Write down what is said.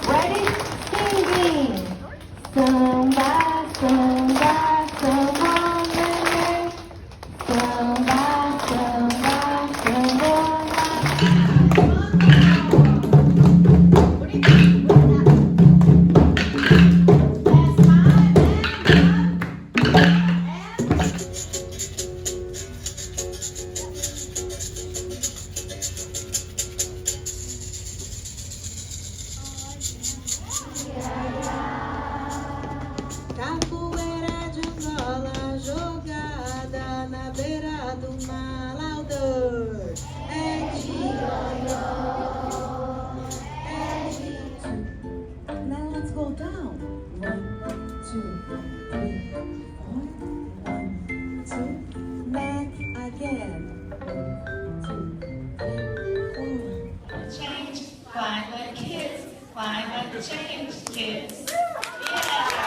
Ready? Singing. Samba, samba, samba, samba, samba, samba. Capoeira de Angola jogada na beira do mar. Louder. É de ioiô, é de. Now let's go down. 1, 2, 3, 4. 1, 2. Back again. 1, 2, 3, 4. Change, climb like kids, climb like change kids. Yeah.